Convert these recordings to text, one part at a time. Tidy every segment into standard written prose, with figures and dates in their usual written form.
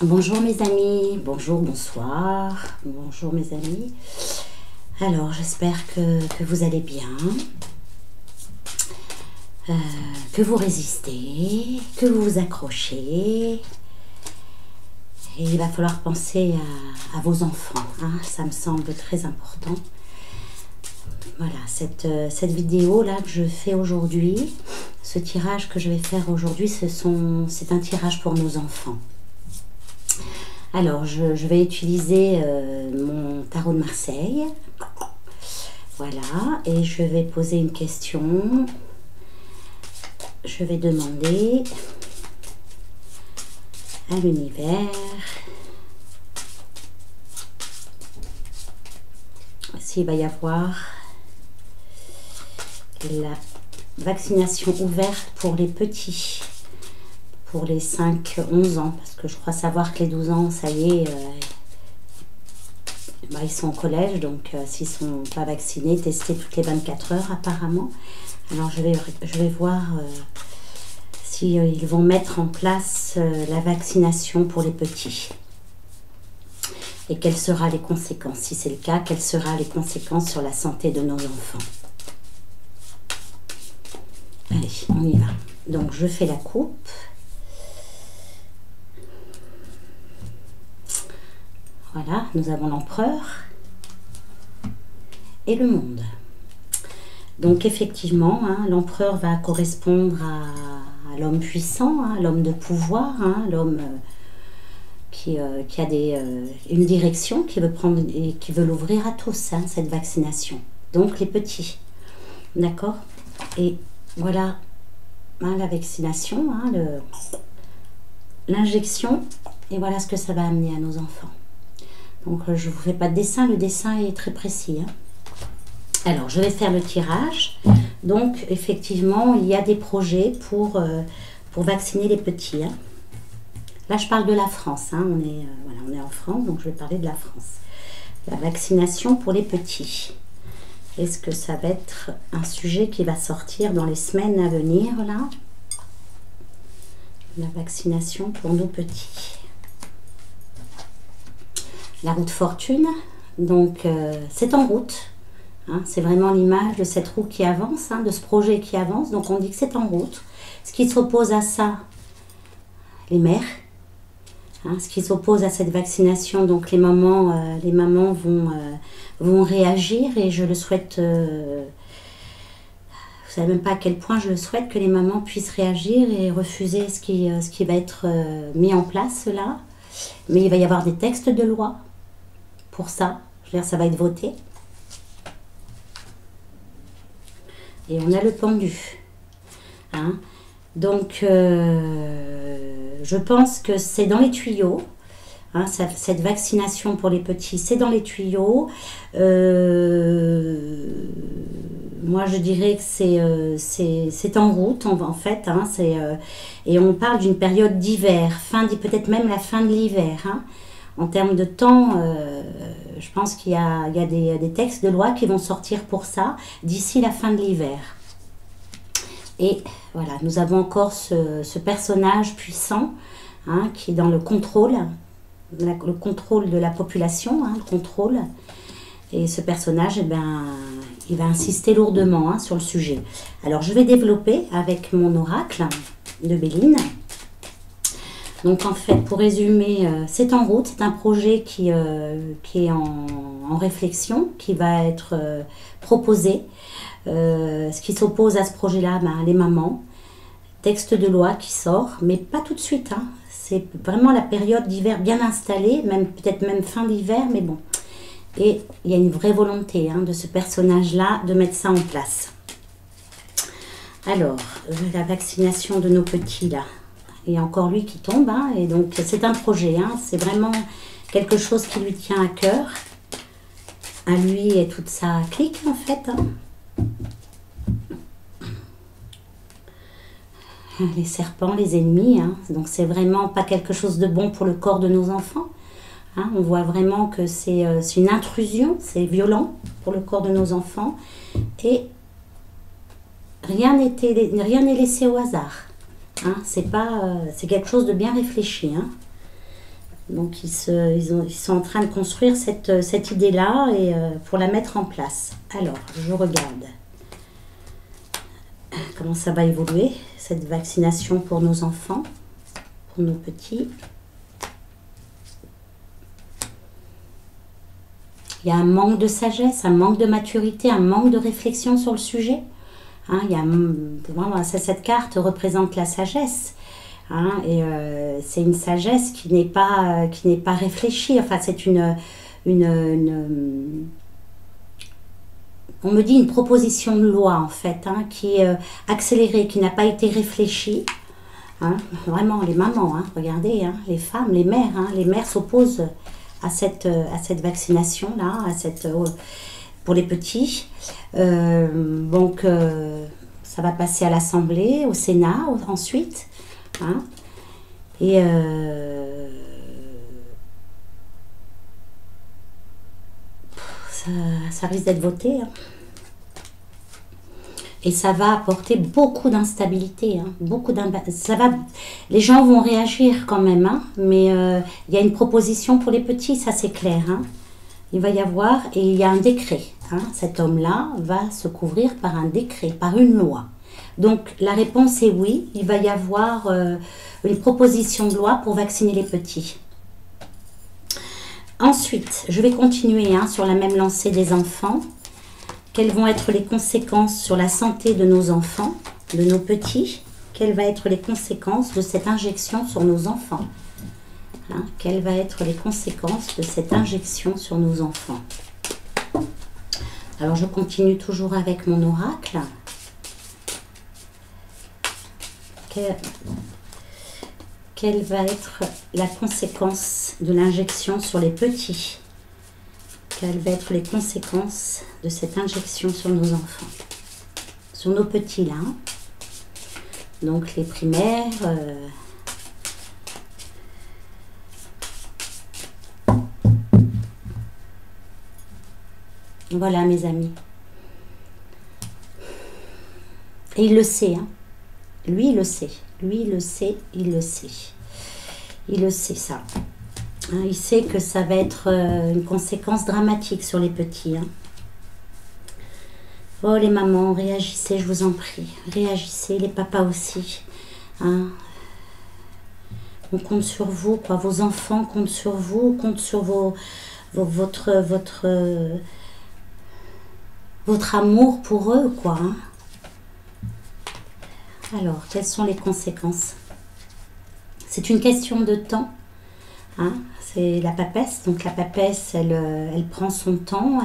Bonjour mes amis, bonjour, bonsoir, bonjour mes amis. Alors j'espère que vous allez bien, que vous résistez, que vous vous accrochez. Et il va falloir penser à vos enfants, hein, ça me semble très important. Voilà, cette vidéo-là que je fais aujourd'hui, ce tirage que je vais faire aujourd'hui, c'est un tirage pour nos enfants. Alors, je vais utiliser mon tarot de Marseille. Voilà, et je vais poser une question. Je vais demander à l'univers s'il va y avoir la vaccination ouverte pour les petits, pour les 5-11 ans, parce que je crois savoir que les 12 ans, ça y est, ils sont au collège, donc s'ils ne sont pas vaccinés, testés toutes les 24 heures apparemment. Alors je vais voir si ils vont mettre en place la vaccination pour les petits. Et quelles seront les conséquences? Si c'est le cas, quelles seront les conséquences sur la santé de nos enfants? Allez, on y va. Donc je fais la coupe. Voilà, nous avons l'empereur et le monde. Donc effectivement, hein, l'empereur va correspondre à l'homme puissant, hein, l'homme de pouvoir, hein, l'homme qui a une direction, qui veut prendre et qui veut l'ouvrir à tous, hein, cette vaccination. Donc les petits, d'accord? Et voilà, hein, la vaccination, hein, l'injection, et voilà ce que ça va amener à nos enfants. Donc je ne vous fais pas de dessin, le dessin est très précis, hein. Alors je vais faire le tirage. Donc effectivement il y a des projets pour vacciner les petits, hein. Là je parle de la France, hein. Voilà, on est en France, donc je vais parler de la France. La vaccination pour les petits. Est-ce que ça va être un sujet qui va sortir dans les semaines à venir là? La vaccination pour nos petits. La roue de fortune, donc c'est en route, hein, c'est vraiment l'image de cette roue qui avance, hein, de ce projet qui avance, donc on dit que c'est en route. Ce qui s'oppose à ça, les mères, hein, ce qui s'oppose à cette vaccination, donc les mamans vont réagir, et je le souhaite, vous ne savez même pas à quel point je le souhaite, que les mamans puissent réagir et refuser ce qui va être mis en place là. Mais il va y avoir des textes de loi pour ça. Je veux dire, ça va être voté. Et on a le pendu. Hein? Donc, je pense que c'est dans les tuyaux. Hein, cette vaccination pour les petits, c'est dans les tuyaux. Moi, je dirais que c'est en route, en fait. Hein, et on parle d'une période d'hiver, peut-être même la fin de l'hiver. Hein. En termes de temps, je pense qu'il y a des textes de loi qui vont sortir pour ça d'ici la fin de l'hiver. Et voilà, nous avons encore ce personnage puissant, hein, qui est dans le contrôle de la population, hein, le contrôle. Et ce personnage, eh ben, il va insister lourdement, hein, sur le sujet. Alors, je vais développer avec mon oracle de Béline. Donc, en fait, pour résumer, c'est en route. C'est un projet qui est en réflexion, qui va être proposé. Ce qui s'oppose à ce projet-là, ben, les mamans. Texte de loi qui sort, mais pas tout de suite, hein. C'est vraiment la période d'hiver bien installée, peut-être même fin d'hiver, mais bon. Et il y a une vraie volonté, hein, de ce personnage-là de mettre ça en place. Alors, la vaccination de nos petits, là. Il y a encore lui qui tombe, hein, et donc c'est un projet, hein, c'est vraiment quelque chose qui lui tient à cœur. À lui et toute sa clique, en fait. Hein. Les serpents, les ennemis, hein. Donc c'est vraiment pas quelque chose de bon pour le corps de nos enfants. Hein. On voit vraiment que c'est une intrusion, c'est violent pour le corps de nos enfants. Et rien n'est laissé au hasard. Hein. C'est quelque chose de bien réfléchi. Hein. Donc ils sont en train de construire cette idée-là et pour la mettre en place. Alors, je regarde comment ça va évoluer, cette vaccination pour nos enfants, pour nos petits. Il y a un manque de sagesse, un manque de maturité, un manque de réflexion sur le sujet. Hein, il y a vraiment, cette carte représente la sagesse. Hein, et c'est une sagesse qui n'est pas réfléchie. Enfin, c'est on me dit une proposition de loi en fait, hein, qui est accélérée, qui n'a pas été réfléchie. Hein, vraiment, les mamans, hein, regardez, hein, les femmes, les mères s'opposent à cette vaccination-là, pour les petits. Donc, ça va passer à l'Assemblée, au Sénat ensuite. Hein, et ça risque d'être voté. Hein. Et ça va apporter beaucoup d'instabilité. Hein, les gens vont réagir quand même, hein, mais il y a une proposition pour les petits, ça c'est clair. Hein. Il va y avoir, et il y a un décret. Hein, cet homme-là va se couvrir par un décret, par une loi. Donc la réponse est oui, il va y avoir une proposition de loi pour vacciner les petits. Ensuite, je vais continuer hein, sur la même lancée des enfants. Quelles vont être les conséquences sur la santé de nos enfants, de nos petits? Quelles vont être les conséquences de cette injection sur nos enfants? Hein, quelles vont être les conséquences de cette injection sur nos enfants? Alors, je continue toujours avec mon oracle. Quelle va être la conséquence de l'injection sur les petits? Quelles vont être les conséquences de cette injection sur nos enfants? Sur nos petits, là. Hein. Donc, les primaires. Voilà, mes amis. Et il le sait, hein. Lui, il le sait. Lui, il le sait, il le sait. Il le sait, ça. Hein, il sait que ça va être une conséquence dramatique sur les petits. Hein. Oh, les mamans, réagissez, je vous en prie. Réagissez, les papas aussi. Hein. On compte sur vous, quoi. Vos enfants comptent sur vous, comptent sur votre amour pour eux, quoi. Hein. Alors, quelles sont les conséquences? C'est une question de temps. Hein, c'est la papesse. Donc la papesse, elle prend son temps.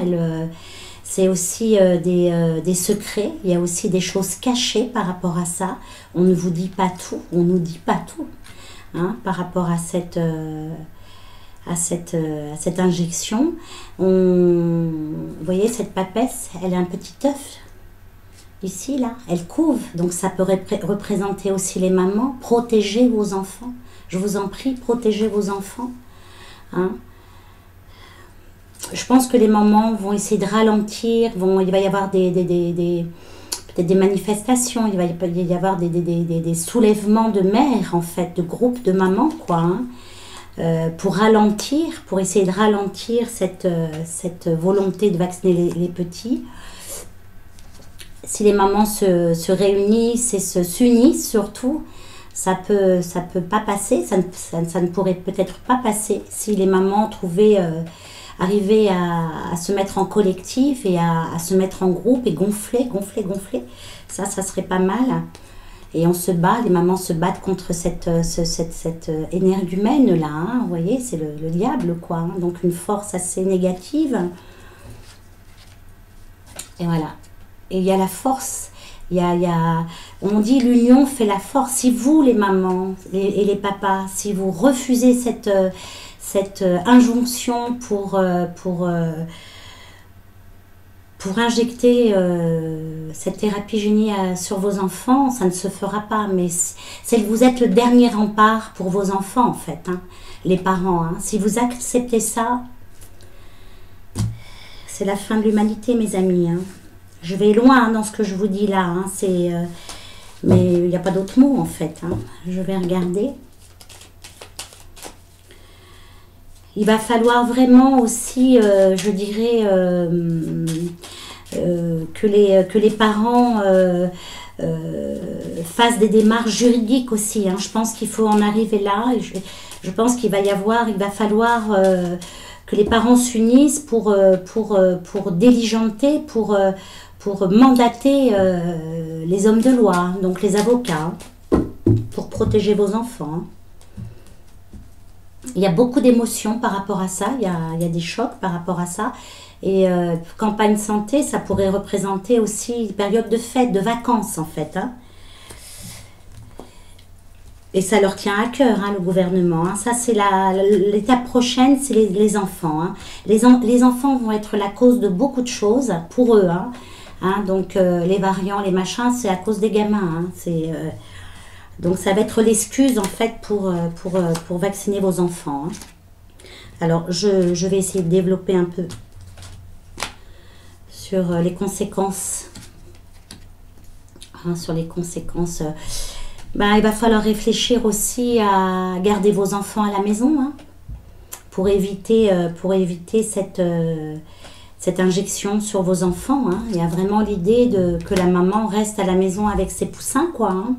C'est aussi des secrets. Il y a aussi des choses cachées par rapport à ça. On ne vous dit pas tout. On ne nous dit pas tout. Hein, par rapport à cette injection. Vous voyez, cette papesse, elle a un petit œuf. Ici, là, elle couve, donc ça peut représenter aussi les mamans. Protégez vos enfants, je vous en prie, protégez vos enfants. Hein. Je pense que les mamans vont essayer de ralentir, il va y avoir peut-être des manifestations, il va y avoir des soulèvements de mères, en fait, de groupes de mamans, quoi, hein, pour ralentir, pour essayer de ralentir cette volonté de vacciner les petits. Si les mamans se réunissent et s'unissent surtout, ça peut pas passer, ça ne pourrait peut-être pas passer si les mamans arrivaient à se mettre en collectif et à se mettre en groupe et gonfler. Ça serait pas mal. Et on se bat, les mamans se battent contre cette énergumène là, hein, vous voyez, c'est le diable, quoi. Hein, donc une force assez négative. Et voilà. Et il y a la force, on dit l'union fait la force. Si vous, les mamans et les papas, si vous refusez cette injonction pour injecter cette thérapie génie sur vos enfants, ça ne se fera pas. Mais vous êtes le dernier rempart pour vos enfants, en fait, hein, les parents. Hein. Si vous acceptez ça, c'est la fin de l'humanité, mes amis. Hein. Je vais loin hein, dans ce que je vous dis là, hein, mais il n'y a pas d'autre mot en fait. Hein. Je vais regarder. il va falloir vraiment aussi, je dirais, que les parents fassent des démarches juridiques aussi. Hein. Je pense qu'il faut en arriver là. Et je pense qu'il va falloir que les parents s'unissent pour diligenter, pour mandater les hommes de loi, hein, donc les avocats, pour protéger vos enfants. Hein. Il y a beaucoup d'émotions par rapport à ça, il y a des chocs par rapport à ça. Et campagne santé, ça pourrait représenter aussi une période de fête, de vacances en fait. Hein. Et ça leur tient à cœur, hein, le gouvernement. Hein. Ça, c'est l'étape prochaine, c'est les enfants. Hein. Les enfants vont être la cause de beaucoup de choses pour eux. Hein. Hein, donc, les variants, les machins, c'est à cause des gamins. Hein. Donc, ça va être l'excuse, en fait, pour vacciner vos enfants. Hein. Alors, je vais essayer de développer un peu sur les conséquences. Hein, sur les conséquences... il va falloir réfléchir aussi à garder vos enfants à la maison hein, pour éviter cette injection sur vos enfants. Hein. Il y a vraiment l'idée que la maman reste à la maison avec ses poussins, quoi. Hein.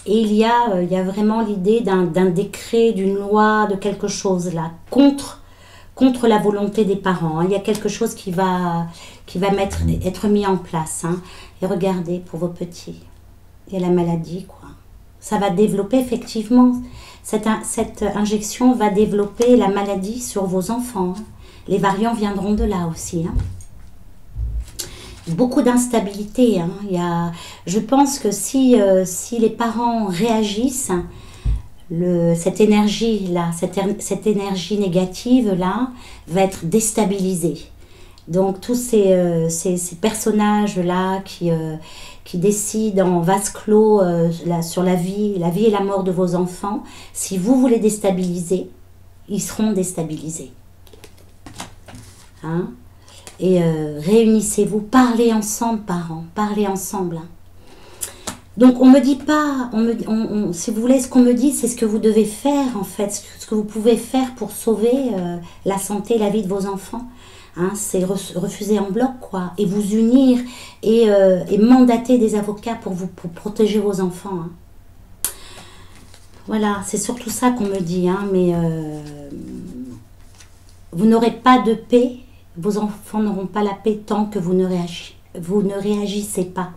Et il y a vraiment l'idée d'un décret, d'une loi, de quelque chose là, contre la volonté des parents. Hein. Il y a quelque chose qui va être mis en place. Hein. Et regardez pour vos petits. Il y a la maladie, quoi. Ça va développer, effectivement, cette injection va développer la maladie sur vos enfants. Hein. Les variants viendront de là aussi. Hein. Beaucoup d'instabilité. Hein. Je pense que si les parents réagissent, cette énergie-là, cette énergie négative-là, va être déstabilisée. Donc, tous ces personnages-là qui décident en vase clos sur la vie et la mort de vos enfants, si vous voulez déstabiliser, ils seront déstabilisés. Hein? Et réunissez-vous, parlez ensemble, parents, parlez ensemble. Hein. Donc, on ne me dit pas, si vous voulez, ce qu'on me dit, c'est ce que vous devez faire, en fait, ce que vous pouvez faire pour sauver la santé et la vie de vos enfants. Hein, c'est refuser en bloc, quoi, et vous unir et mandater des avocats pour protéger vos enfants. Hein. Voilà, c'est surtout ça qu'on me dit, hein, mais vous n'aurez pas de paix, vos enfants n'auront pas la paix tant que vous ne réagissez pas.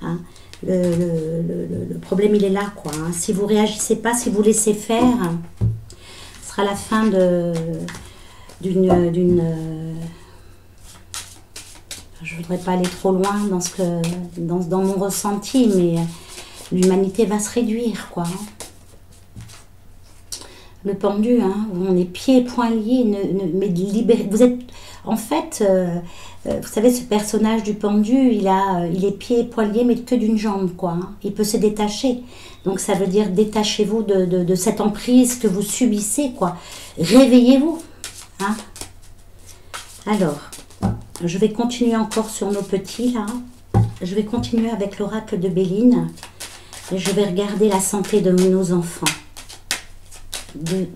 Hein. Le problème, il est là, quoi. Hein. Si vous ne réagissez pas, si vous laissez faire, ce sera la fin d'une je voudrais pas aller trop loin dans mon ressenti, mais l'humanité va se réduire, quoi. Le pendu, hein, on est pieds et poings liés, mais libéré. Vous êtes, en fait, vous savez, ce personnage du pendu, il est pieds et poings liés, mais que d'une jambe, quoi. Hein. Il peut se détacher. Donc ça veut dire détachez-vous de cette emprise que vous subissez, quoi. Réveillez-vous. Hein. Alors, je vais continuer encore sur nos petits, là. Je vais continuer avec l'oracle de Béline. Et je vais regarder la santé de nos enfants. De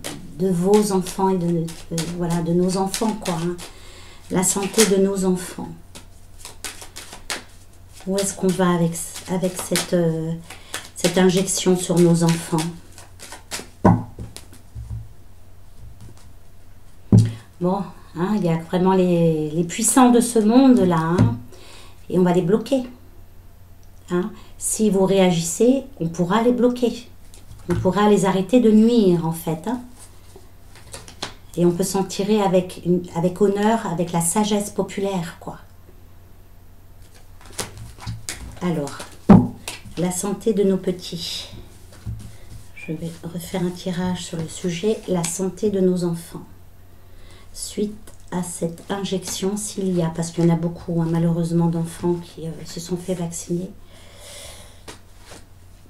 vos enfants et voilà, de nos enfants, quoi. Hein. La santé de nos enfants. Où est-ce qu'on va avec cette injection sur nos enfants? Bon, hein, il y a vraiment les puissants de ce monde-là, hein, et on va les bloquer. Hein. Si vous réagissez, on pourra les bloquer. On pourra les arrêter de nuire, en fait. Hein. Et on peut s'en tirer avec honneur, avec la sagesse populaire, quoi. Alors, la santé de nos petits. Je vais refaire un tirage sur le sujet, la santé de nos enfants. Suite à cette injection, s'il y a, parce qu'il y en a beaucoup, hein, malheureusement, d'enfants qui se sont fait vacciner.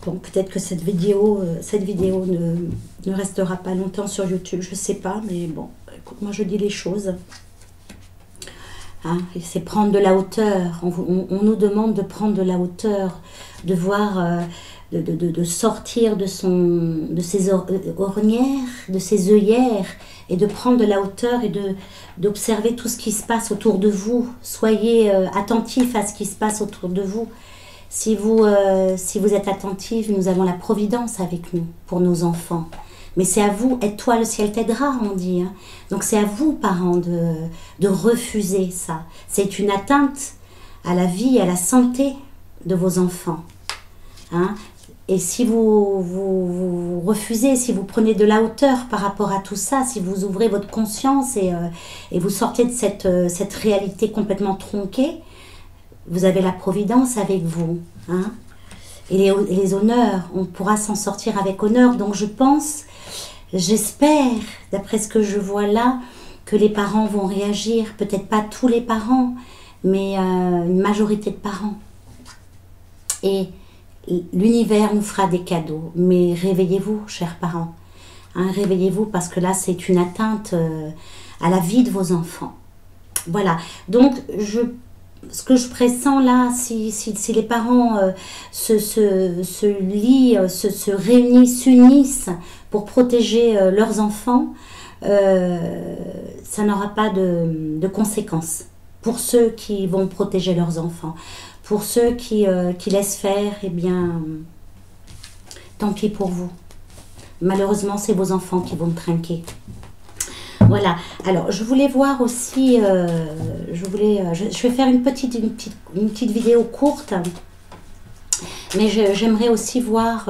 Bon, peut-être que cette vidéo ne restera pas longtemps sur YouTube, je ne sais pas, mais bon, écoute, moi je dis les choses. Hein, c'est prendre de la hauteur, on nous demande de prendre de la hauteur, de voir de sortir de ses ornières, de ses œillères, et de prendre de la hauteur et d'observer tout ce qui se passe autour de vous. Soyez attentifs à ce qui se passe autour de vous. Si vous êtes attentifs, nous avons la providence avec nous pour nos enfants. Mais c'est à vous, aide-toi, le ciel t'aidera, on dit. Hein. Donc c'est à vous, parents, de refuser ça. C'est une atteinte à la vie et à la santé de vos enfants. Hein. Et si vous refusez, si vous prenez de la hauteur par rapport à tout ça, si vous ouvrez votre conscience et vous sortez de cette réalité complètement tronquée, vous avez la providence avec vous. Hein. Et les honneurs, on pourra s'en sortir avec honneur. Donc je pense, j'espère, d'après ce que je vois là, que les parents vont réagir. Peut-être pas tous les parents, mais une majorité de parents. Et l'univers nous fera des cadeaux. Mais réveillez-vous, chers parents. Hein, réveillez-vous, parce que là, c'est une atteinte à la vie de vos enfants. Voilà. Donc, ce que je pressens là, si les parents se lient, se réunissent, s'unissent pour protéger leurs enfants, ça n'aura pas de conséquences. Pour ceux qui vont protéger leurs enfants. Pour ceux qui laissent faire, eh bien, tant pis pour vous. Malheureusement, c'est vos enfants qui vont trinquer. Voilà. Alors, je voulais voir aussi, je vais faire une petite vidéo courte, mais j'aimerais aussi voir,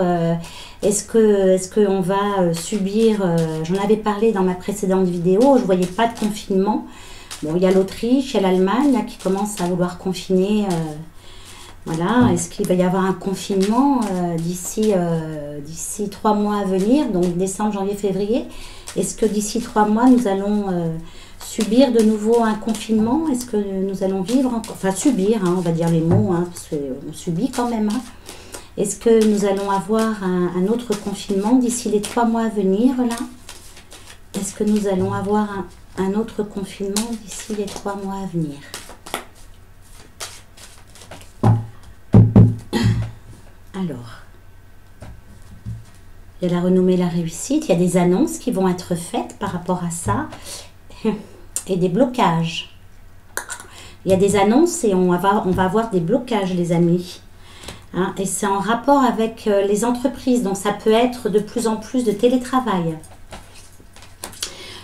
est-ce qu'on va subir, j'en avais parlé dans ma précédente vidéo, je ne voyais pas de confinement. Bon, il y a l'Autriche, il y a l'Allemagne qui commence à vouloir confiner. Voilà, est-ce qu'il va y avoir un confinement d'ici 3 mois à venir, donc décembre, janvier, février? Est-ce que d'ici 3 mois, nous allons subir de nouveau un confinement? Est-ce que nous allons vivre, enfin subir, hein, on va dire les mots, hein, parce qu'on subit quand même. Hein. Est-ce que nous allons avoir un autre confinement d'ici les 3 mois à venir là? Est-ce que nous allons avoir un autre confinement d'ici les 3 mois à venir? Alors, il y a la renommée, la réussite, il y a des annonces qui vont être faites par rapport à ça, et des blocages. Il y a des annonces et on va avoir des blocages, les amis. Hein, et c'est en rapport avec les entreprises, donc ça peut être de plus en plus de télétravail.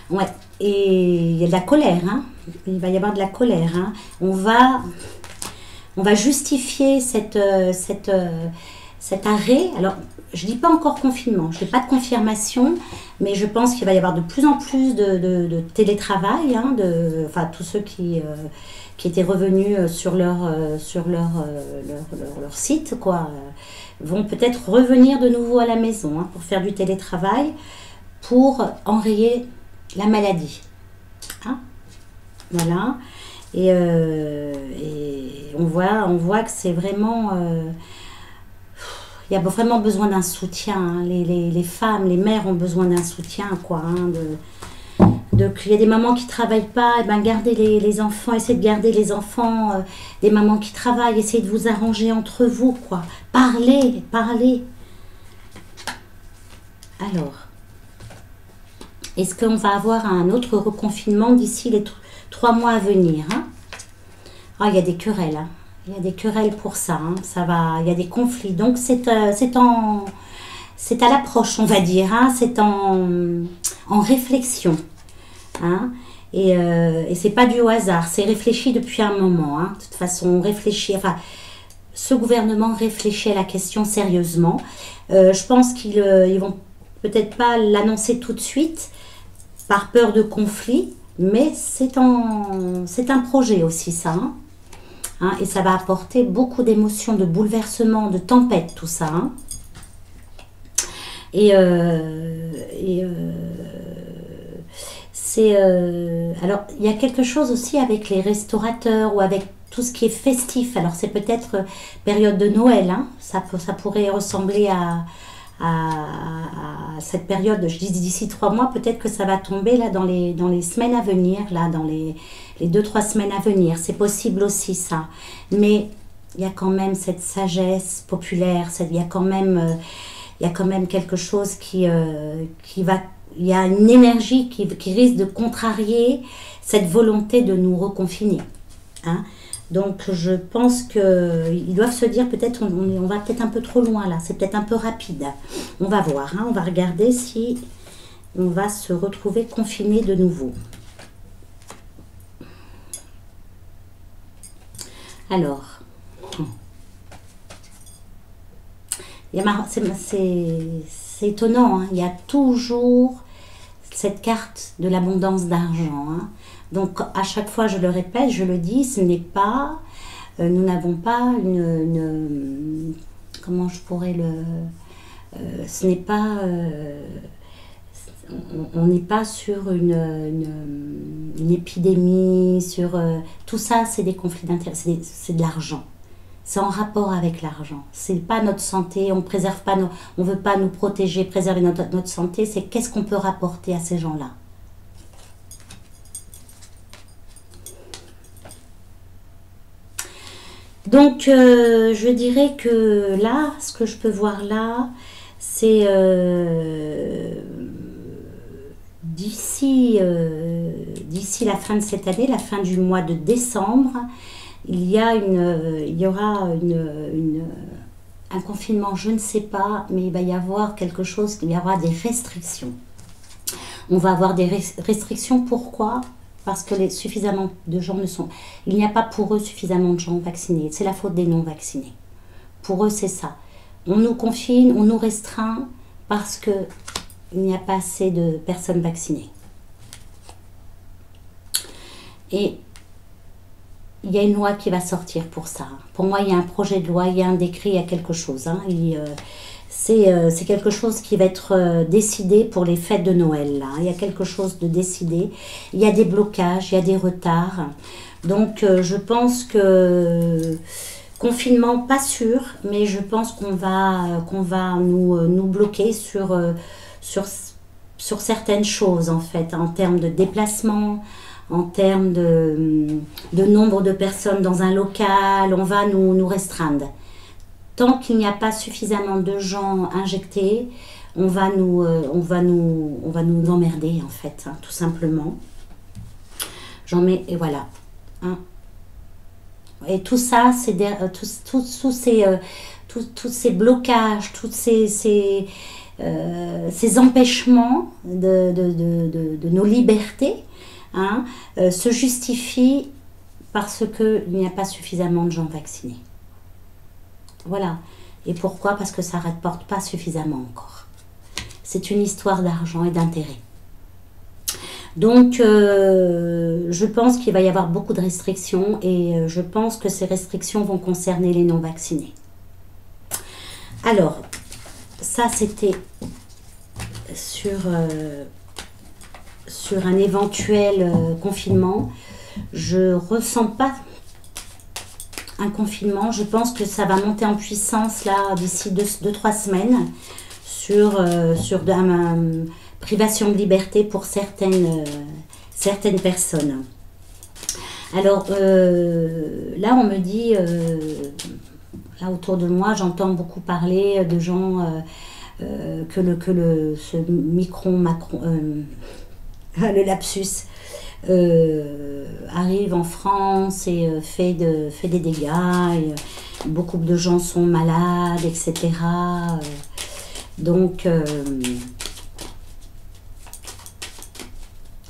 Ouais, et il y a de la colère, hein. Il va y avoir de la colère. Hein. On va justifier cet arrêt. Alors, je ne dis pas encore confinement, je n'ai pas de confirmation, mais je pense qu'il va y avoir de plus en plus de télétravail, hein, enfin, tous ceux qui étaient revenus sur leur site, quoi, vont peut-être revenir de nouveau à la maison, hein, pour faire du télétravail, pour enrayer la maladie. Hein, voilà. Et on voit que c'est vraiment... il y a vraiment besoin d'un soutien. Hein. Les femmes, les mères ont besoin d'un soutien, quoi. Hein, il y a des mamans qui ne travaillent pas, et ben gardez les enfants, essayez de garder les enfants, des mamans qui travaillent, essayez de vous arranger entre vous, quoi. Parlez. Alors, est-ce qu'on va avoir un autre reconfinement d'ici les 3 mois à venir, hein? Ah, il y a des querelles, hein. Il y a des querelles pour ça, hein. Ça va, il y a des conflits. Donc, c'est à l'approche, on va dire, hein. C'est en réflexion. Hein. Et c'est pas du hasard, c'est réfléchi depuis un moment. Hein. De toute façon, on réfléchit, enfin, ce gouvernement réfléchit à la question sérieusement. Je pense qu'ils vont peut-être pas l'annoncer tout de suite, par peur de conflit, mais c'est un projet aussi, ça. Hein. Hein, et ça va apporter beaucoup d'émotions, de bouleversements, de tempêtes, tout ça. Hein. Alors, il y a quelque chose aussi avec les restaurateurs ou avec tout ce qui est festif. Alors, c'est peut-être période de Noël. Hein. Ça pourrait ressembler à cette période. Je dis d'ici 3 mois, peut-être que ça va tomber là dans les semaines à venir, là, dans les 2-3 semaines à venir. C'est possible aussi, ça. Mais il y a quand même cette sagesse populaire, il y a quand même, quelque chose qui va... Il y a une énergie qui risque de contrarier cette volonté de nous reconfiner. Hein. Donc je pense qu'ils doivent se dire peut-être on va peut-être un peu trop loin là, c'est peut-être un peu rapide. On va voir, hein, on va regarder si on va se retrouver confiné de nouveau. Alors, c'est étonnant, hein, il y a toujours cette carte de l'abondance d'argent. Hein. Donc à chaque fois, je le répète, je le dis, ce n'est pas, nous n'avons pas comment je pourrais ce n'est pas, on n'est pas sur une épidémie, sur tout ça, c'est des conflits d'intérêts, c'est de l'argent. C'est en rapport avec l'argent. C'est pas notre santé, on préserve pas, on veut pas nous protéger, préserver notre santé. C'est qu'est-ce qu'on peut rapporter à ces gens-là. Donc, je dirais que là, ce que je peux voir là, c'est d'ici la fin de cette année, la fin du mois de décembre, il y aura un confinement, je ne sais pas, mais il va y avoir quelque chose, il y aura des restrictions. On va avoir des restrictions, pourquoi ? Parce que suffisamment de gens il n'y a pas pour eux suffisamment de gens vaccinés. C'est la faute des non-vaccinés. Pour eux, c'est ça. On nous confine, on nous restreint parce qu'il n'y a pas assez de personnes vaccinées. Et il y a une loi qui va sortir pour ça. Pour moi, il y a un projet de loi, il y a un décret, il y a quelque chose. Hein. C'est quelque chose qui va être décidé pour les fêtes de Noël. Là. Il y a quelque chose de décidé. Il y a des blocages, il y a des retards. Donc, je pense que confinement, pas sûr, mais je pense qu'on va nous bloquer sur certaines choses, en fait, en termes de déplacement, en termes de nombre de personnes dans un local, on va nous restreindre. Tant qu'il n'y a pas suffisamment de gens injectés, on va nous emmerder, en fait, hein, tout simplement. Et voilà. Hein. Et tout ça, c'est tous ces blocages, tous ces empêchements de nos libertés, hein, se justifient parce qu'il n'y a pas suffisamment de gens vaccinés. Voilà. Et pourquoi? Parce que ça ne rapporte pas suffisamment encore. C'est une histoire d'argent et d'intérêt. Donc, je pense qu'il va y avoir beaucoup de restrictions et je pense que ces restrictions vont concerner les non-vaccinés. Alors, ça c'était sur un éventuel confinement. Je ne ressens pas un confinement. Je pense que ça va monter en puissance là d'ici 2-3 semaines sur privation de liberté pour certaines personnes. Alors là on me dit, là autour de moi j'entends beaucoup parler de gens ce Macron, le lapsus, arrive en France et fait des dégâts, et beaucoup de gens sont malades, etc. Donc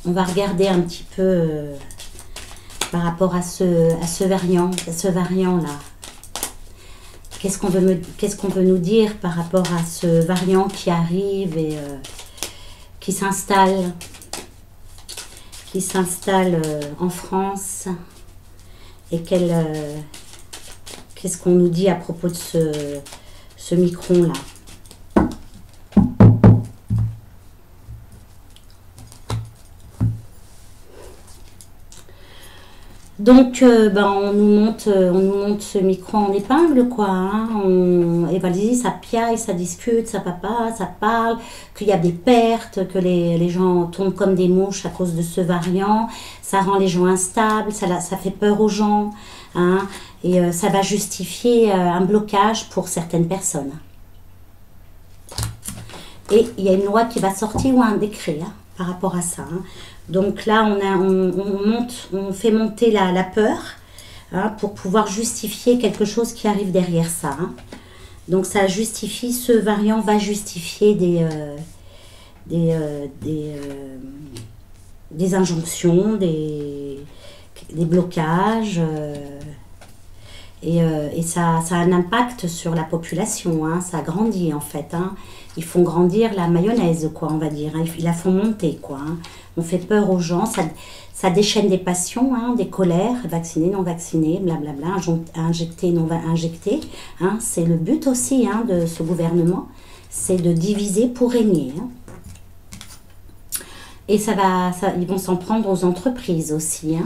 on va regarder un petit peu par rapport à ce variant là. Qu'est-ce qu'on veut nous dire par rapport à ce variant qui arrive et qui s'installe en France, et qu'est-ce qu'on nous dit à propos de ce Micron là. Donc, on nous monte ce micro en épingle, quoi. Hein. Et vas-y, ça piaille, ça discute, ça papa, ça parle, qu'il y a des pertes, que les gens tombent comme des mouches à cause de ce variant. Ça rend les gens instables, ça fait peur aux gens. hein, et ça va justifier un blocage pour certaines personnes. Et il y a une loi qui va sortir ou un décret hein, par rapport à ça. Hein. Donc là, on fait monter la peur hein, pour pouvoir justifier quelque chose qui arrive derrière ça. Hein. Donc ça justifie, ce variant va justifier des injonctions, des blocages. Et ça a un impact sur la population, hein, ça grandit en fait. Hein. Ils font grandir la mayonnaise, quoi, on va dire. Hein. Ils la font monter, quoi. Hein. On fait peur aux gens, ça déchaîne des passions, hein, des colères, vaccinés, non vaccinés, blablabla, injectés, non injectés. Hein. C'est le but aussi hein, de ce gouvernement, c'est de diviser pour régner. Hein. Et ils vont s'en prendre aux entreprises aussi, hein.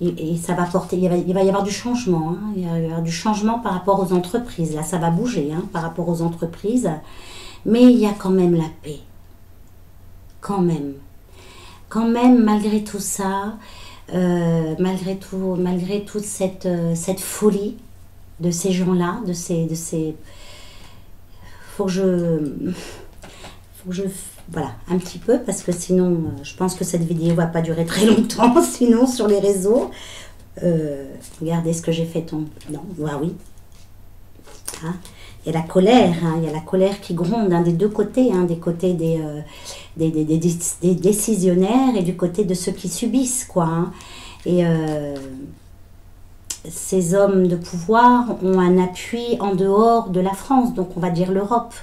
Et ça va porter, il va y avoir du changement, hein, il va y avoir du changement par rapport aux entreprises. Là, ça va bouger hein, par rapport aux entreprises, mais il y a quand même la paix. Quand même, malgré tout ça, malgré toute cette folie de ces gens-là, faut que je voilà, un petit peu, parce que sinon, je pense que cette vidéo va pas durer très longtemps, sinon, sur les réseaux. Regardez ce que j'ai fait tomber. Non, ah oui. Hein, il y a la colère, hein, il y a la colère qui gronde hein, des deux côtés, hein, des côtés des décisionnaires et du côté de ceux qui subissent, quoi. Hein. Et ces hommes de pouvoir ont un appui en dehors de la France, donc on va dire l'Europe.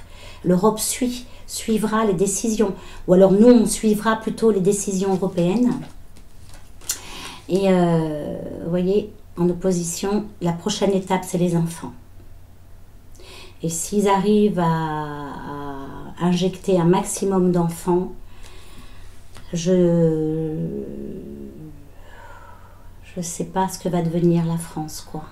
L'Europe suivra les décisions, ou alors nous on suivra plutôt les décisions européennes. Et vous voyez, en opposition, la prochaine étape c'est les enfants. Et s'ils arrivent à injecter un maximum d'enfants, je sais pas ce que va devenir la France, quoi.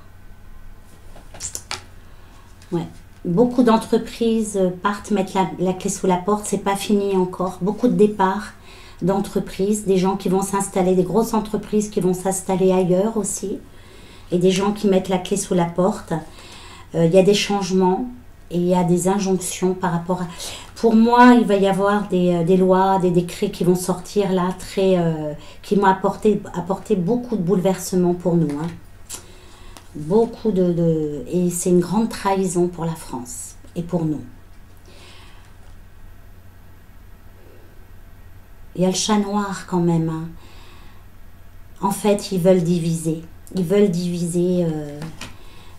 Ouais. Beaucoup d'entreprises partent mettre la clé sous la porte, c'est pas fini encore. Beaucoup de départs d'entreprises, des gens qui vont s'installer, des grosses entreprises qui vont s'installer ailleurs aussi, et des gens qui mettent la clé sous la porte. Il y a des changements et il y a des injonctions par rapport à... Pour moi, il va y avoir des lois, des décrets qui vont sortir là, qui vont apporter beaucoup de bouleversements pour nous, hein. Beaucoup et c'est une grande trahison pour la France et pour nous. Il y a le chat noir quand même. Hein. En fait, ils veulent diviser. Ils veulent diviser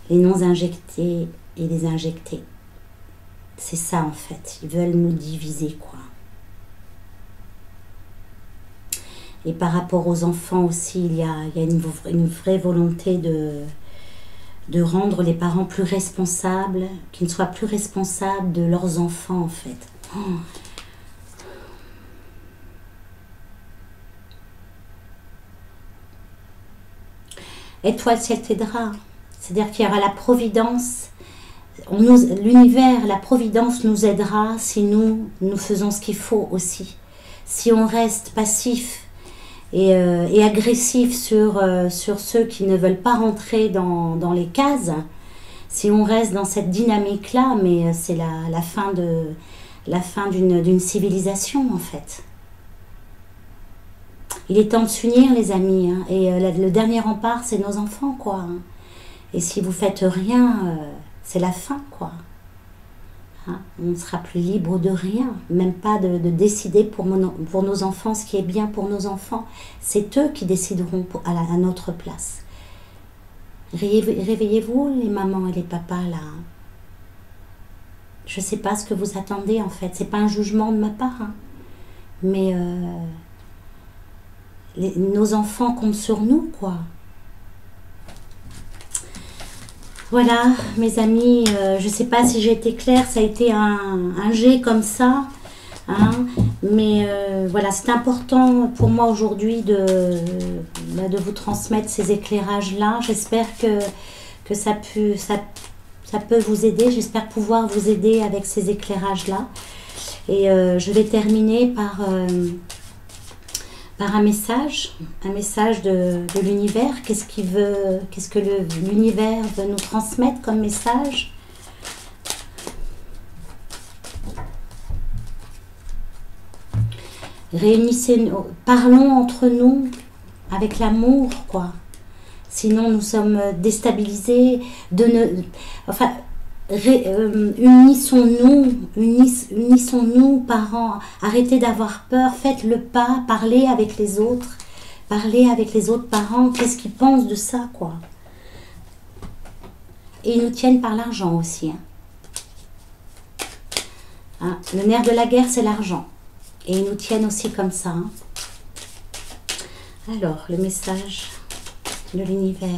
les non-injectés et les injectés. C'est ça en fait. Ils veulent nous diviser, quoi. Et par rapport aux enfants aussi, il y a une vraie volonté de rendre les parents plus responsables, qu'ils ne soient plus responsables de leurs enfants, en fait. Oh. Et toi, ciel t'aidera. C'est-à-dire qu'il y aura la providence, l'univers, la providence nous aidera si nous faisons ce qu'il faut aussi. Si on reste passif et agressif sur ceux qui ne veulent pas rentrer dans les cases, si on reste dans cette dynamique-là, mais c'est la fin d'une civilisation, en fait. Il est temps de s'unir, les amis, hein, et le dernier rempart, c'est nos enfants, quoi. Hein. Et si vous faites rien, c'est la fin, quoi. Hein, on ne sera plus libre de rien, même pas de décider pour nos enfants ce qui est bien pour nos enfants. C'est eux qui décideront à notre place. Réveillez-vous, les mamans et les papas, là. Je ne sais pas ce que vous attendez, en fait. Ce n'est pas un jugement de ma part. Hein. Mais nos enfants comptent sur nous, quoi. Voilà, mes amis, je ne sais pas si j'ai été claire, ça a été un jet comme ça, hein, mais voilà, c'est important pour moi aujourd'hui de vous transmettre ces éclairages-là. J'espère que ça peut vous aider, j'espère pouvoir vous aider avec ces éclairages-là. Et je vais terminer par un message de l'univers. Qu'est-ce qu'il veut, qu'est-ce que l'univers veut nous transmettre comme message? Réunissez, parlons entre nous avec l'amour, quoi. Sinon, nous sommes déstabilisés. Enfin, unissons-nous, parents. Arrêtez d'avoir peur. Faites le pas. Parlez avec les autres. Parlez avec les autres parents. Qu'est-ce qu'ils pensent de ça, quoi? Et ils nous tiennent par l'argent aussi. Hein, le nerf de la guerre, c'est l'argent. Et ils nous tiennent aussi comme ça. Hein. Alors, le message de l'univers.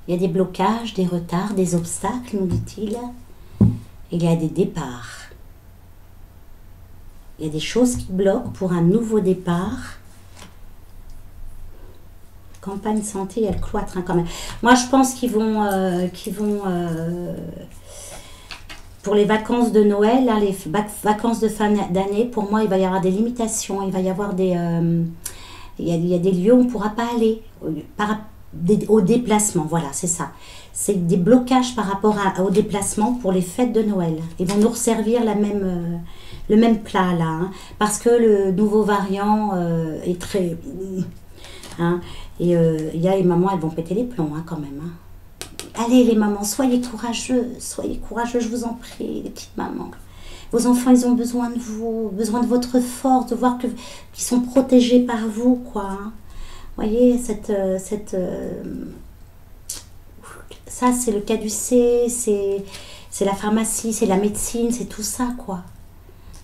Il y a des blocages, des retards, des obstacles, nous dit-il. Il y a des départs. Il y a des choses qui bloquent pour un nouveau départ. Campagne santé, il y a le cloître hein, quand même. Moi, je pense qu'ils vont, pour les vacances de Noël, là, les vacances de fin d'année, pour moi, il va y avoir des limitations. Il va y avoir des, il y a des lieux où on ne pourra pas aller au déplacement. Voilà, c'est ça. C'est des blocages par rapport au déplacement pour les fêtes de Noël. Ils vont nous resservir le même plat là, hein, parce que le nouveau variant est très... Hein, et il y a les mamans, elles vont péter les plombs hein, quand même. Hein. Allez les mamans, soyez courageux, je vous en prie, les petites mamans. Vos enfants, ils ont besoin de vous, besoin de votre force, de voir qu'ils sont protégés par vous, quoi. Hein. Voyez, ça c'est le caducée, c'est la pharmacie, c'est la médecine, c'est tout ça, quoi.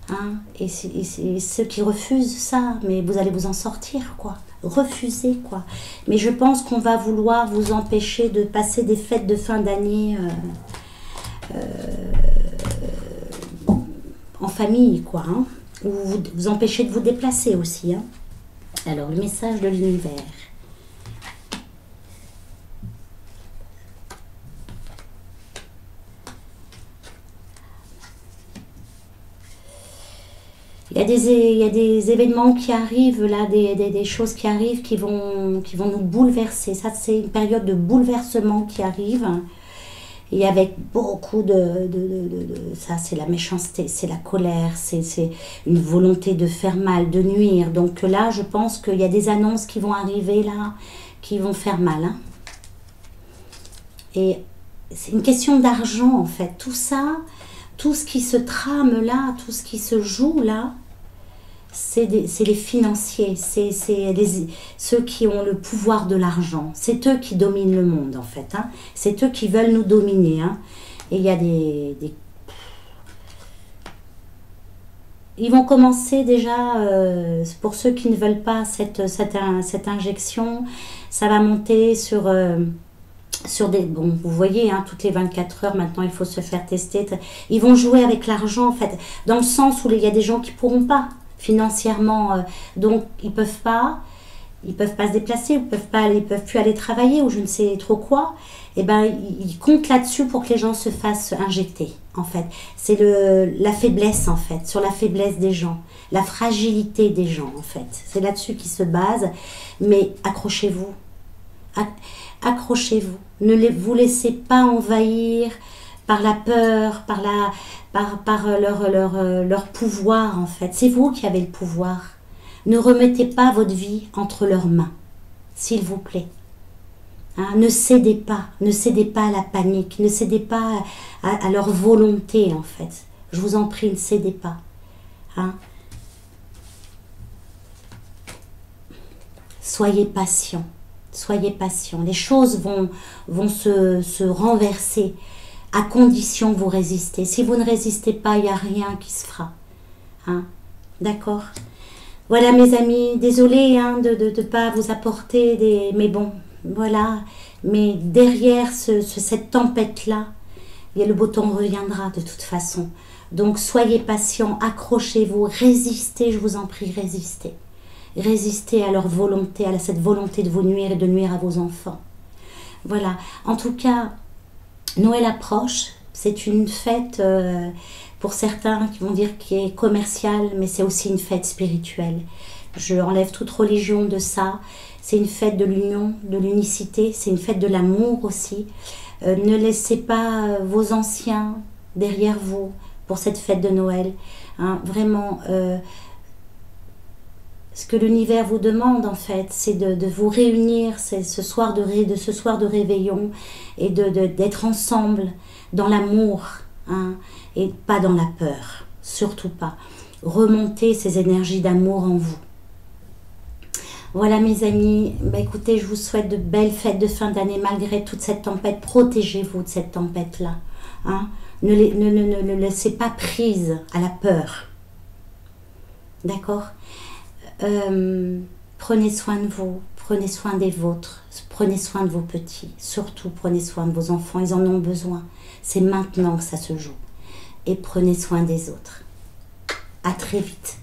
Hein. Et ceux qui refusent ça, mais vous allez vous en sortir, quoi. Refusez, quoi. Mais je pense qu'on va vouloir vous empêcher de passer des fêtes de fin d'année en famille, quoi. Hein. Ou vous empêcher de vous déplacer aussi. Hein. Alors, le message de l'univers. Il y a des événements qui arrivent, là, des choses qui arrivent qui vont nous bouleverser. Ça, c'est une période de bouleversement qui arrive. Et avec beaucoup ça, c'est la méchanceté, c'est la colère, c'est une volonté de faire mal, de nuire. Donc là, je pense qu'il y a des annonces qui vont arriver, là, qui vont faire mal. Hein. Et c'est une question d'argent, en fait. Tout ça, tout ce qui se trame là, tout ce qui se joue là, c'est les financiers, c'est ceux qui ont le pouvoir de l'argent. C'est eux qui dominent le monde, en fait. Hein. C'est eux qui veulent nous dominer. Hein. Et il y a Ils vont commencer déjà, pour ceux qui ne veulent pas cette injection, ça va monter sur des... Bon, vous voyez, hein, toutes les 24 heures, maintenant, il faut se faire tester. Ils vont jouer avec l'argent, en fait, dans le sens où il y a des gens qui ne pourront pas financièrement, donc ils peuvent pas se déplacer, ils peuvent plus aller travailler ou je ne sais trop quoi. Et ben ils comptent là-dessus pour que les gens se fassent injecter. En fait, c'est la faiblesse en fait, sur la faiblesse des gens, la fragilité des gens en fait. C'est là-dessus qu'ils se basent. Mais accrochez-vous, accrochez-vous. Ne vous laissez pas envahir par la peur, par leur pouvoir en fait. C'est vous qui avez le pouvoir. Ne remettez pas votre vie entre leurs mains, s'il vous plaît. Hein, ne cédez pas à la panique, ne cédez pas à leur volonté en fait. Je vous en prie, ne cédez pas. Hein. Soyez patient, soyez patient. Les choses vont se renverser. À condition que vous résistez. Si vous ne résistez pas, il n'y a rien qui se fera. Hein? D'accord? Voilà mes amis, désolée hein, de ne pas vous apporter des... Mais bon, voilà. Mais derrière cette tempête-là, le beau temps reviendra de toute façon. Donc soyez patients, accrochez-vous, résistez, je vous en prie, résistez. Résistez à leur volonté, à cette volonté de vous nuire et de nuire à vos enfants. Voilà. En tout cas... Noël approche, C'est une fête, pour certains qui vont dire qui est commerciale, mais c'est aussi une fête spirituelle. Je enlève toute religion de ça. C'est une fête de l'union, de l'unicité, c'est une fête de l'amour aussi. Ne laissez pas vos anciens derrière vous pour cette fête de Noël. Hein, vraiment, ce que l'univers vous demande en fait, c'est de vous réunir ce soir de réveillon et d'être ensemble dans l'amour, hein, et pas dans la peur, surtout pas. Remontez ces énergies d'amour en vous. Voilà mes amis, bah, écoutez, je vous souhaite de belles fêtes de fin d'année malgré toute cette tempête. Protégez-vous de cette tempête-là. Hein. Ne laissez pas prise à la peur. D'accord? Prenez soin de vous, prenez soin des vôtres, prenez soin de vos petits. Surtout, prenez soin de vos enfants, ils en ont besoin. C'est maintenant que ça se joue. Et prenez soin des autres. À très vite.